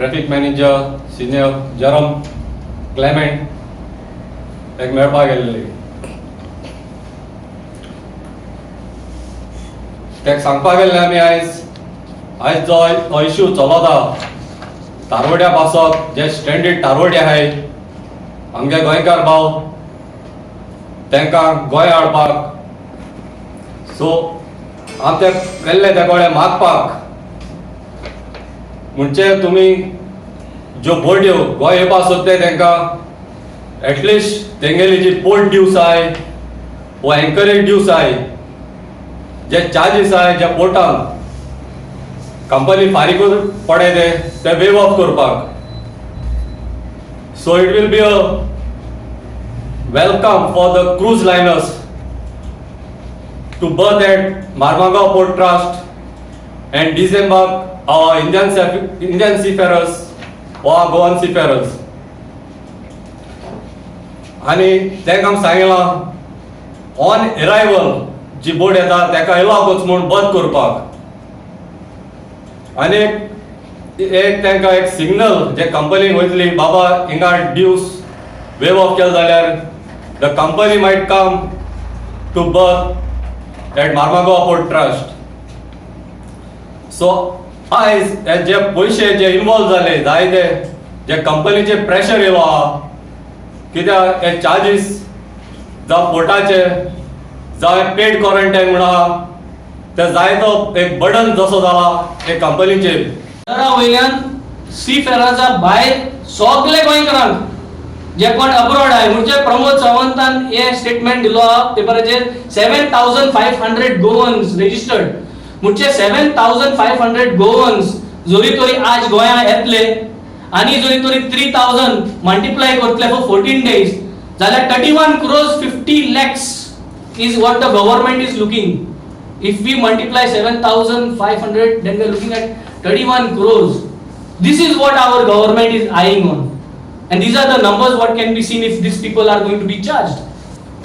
Traffic manager senior जरम Clement एक मेळपाक गेल्ले. तेका सांगपाक गेल्ले आमी आयज जो इश्यू चलता तारवड्या पासप जे स्ट्रेंडीड तारवडे आहाय आमगे गोंयकार भाव तांकां गोंय हाडपाक. सो हांव ते गेल्ले ते कडेन मागपाक म्हणजे तुमी ज्यो बोड्यो गोंय येवपा सोदताय तांकां एटलिस्ट तेंगेली जी पोर्ट ड्यूस आहाय वो एंकरेज ड्यूस आहाय जे चार्जीस आहाय जे पोर्टान कंपनी फारीक पडे ते वेव ऑफ करपाक. So it will be a welcome for the cruise liners to berth at Marmagaon Port Trust and disembark our Indian seafarers or Goan seafarers. आणि तेका सांगलां ऑन अरायवल जी बोट येता तेका येलाकूच म्हूण बंद करपाक. आनी एक तेंकां एक सिग्नल जे कंपनीक वयतली बाबा हिंगा ड्यूस वेव ऑफ केले जाल्यार the company might come to berth at Marmagaon Port Trust. So आयज जे पयशे जे इन्वॉल्व जाले जायते जे कंपनीचे प्रेशर येयलो आहा कित्याक हे चार्जीस जावं पोर्टाचे जावं पेड क्वॉरंटायन म्हण आहा ते जायतो एक बर्डन जसो जाला हे कंपनीचेर. वयल्यान सी फेराचा भायर सगळे गोंयकारांक जे कोण अब्रॉड आहे म्हणजे प्रमोद सावंतान हे स्टेटमेंट दिलो पेपराचेर 7,500 गोवन्स रजिस्टर्ड म्हणजे 7,500 गोवन्स जरी तरी आज गोंया येतले आणि जरी तरी 3,000 मल्टिप्लाय करतले फॉर 14 days जाल्यार 31 crores 50 lakhs is what the government is looking. If we multiply 7,500 then we are looking at 31 crores. This is what our government is eyeing on. And these are the numbers what can be seen if these people are going to be charged.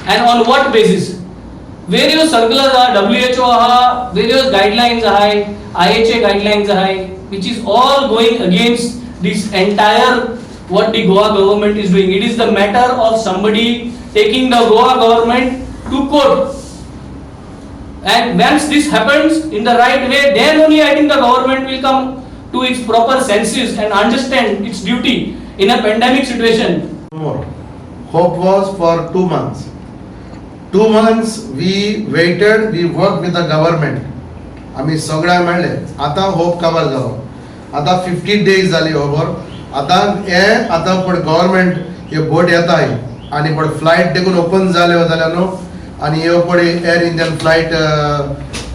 And on what basis? Various circulars are, WHO are, various guidelines are, IHA guidelines are, which is all going against this entire what the Goa government is doing. It is the matter of somebody taking the Goa government to court. And once this happens in the right way, then only I think the government will come to its proper senses and understand its duty in a pandemic situation. Hope was for 2 months. 2 months we waited, we worked with the government. आम्ही सगळ्या मेळ्ळे. आता hope cover जालो. आता 50 days जाली over. आता पण government हे boat येताय आणि पण फ्लाइट देखून ओपन जाले जाल्यार न्हू आणि हे पडे air Indian flight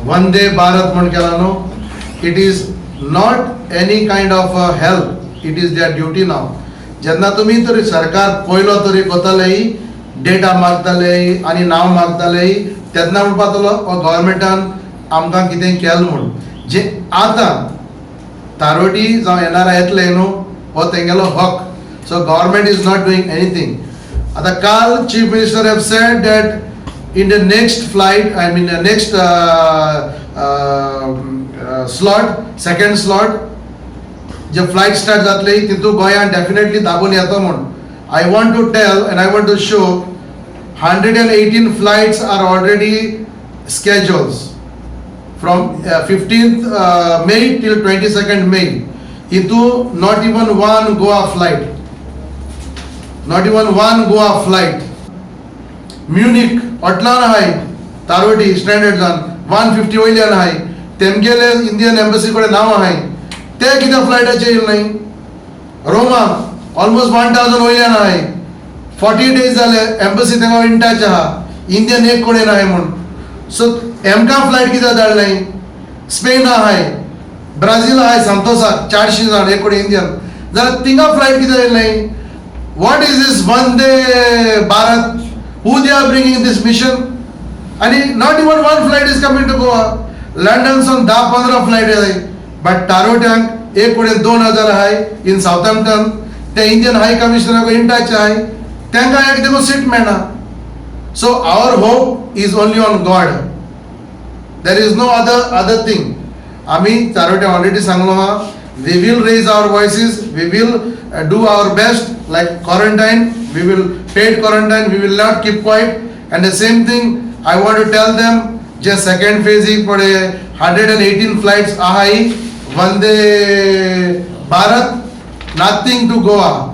Vande Bharat म्हण केला न्हू. It is not any kind of help. It is their duty now. जेन्ना तुमी तरी सरकार पयलो तरी कोताले डेटा मागताले आनी नांव मागताले तेन्ना म्हणपातलो गव्हर्नमेंटान आमकां कितें केलें म्हूण. जे आतां तारोटी जावं येणारा येतले न्हू हो तेंगेलो हक. So government is not doing anything. आतां काल chief minister have said that in the next flight I mean next slot second slot जे फ्लाइट स्टार्ट जातले तितू गोंयान डेफिनेटली दाबून येता म्हूण. I want to tell and I want to show 118 flights are already schedules from 15th May till 22nd May. हितू not even one Goa flight. Not even one Goa flight. Munich ऑटलान आहाय तारोटी standard जावन 150 वयल्यान आहाय. तेमगेले इंडियन एम्बसी कडेन नांव आहाय ते कित्याक फ्लायटाचेर येयले नाय. रोमा ऑलमोस्ट 1,000 वयल्यान आहाय. 40 days जाले एम्बसी तेंगा इन टच आहा. इंडियन एक कडेन आहाय म्हूण. सो एमकां फ्लायट कित्याक धाडले. स्पेन आहाय ब्राझील आहाय सांतोसाक 400 जाण एक कडेन इंडियन जाल्यार तिंगा फ्लायट कित्याक येयले नाय. What is this Vande Bharat. Who they are bringing this mission. आनी not even one flight is coming to Goa. लंडनसून 10-15 फ्लायट येताय. बट तारोट्यांक एक कडेन 2,000 आहाय इन सावथहॅम्प्टन. ते इंडियन हाय कमिशनराक इन टच आहाय तांकां एक देखून सीट मेळना. So our hope is only on God. There is no other thing. आमी तारोट्या ऑलरेडी सांगलो आहा we will raise our voices, we will do our best, like quarantine, we will paid quarantine, we will not keep quiet. And the same thing, I want to tell them, just second phase for 118 flights ahai, Vande Bharat, nothing to Goa.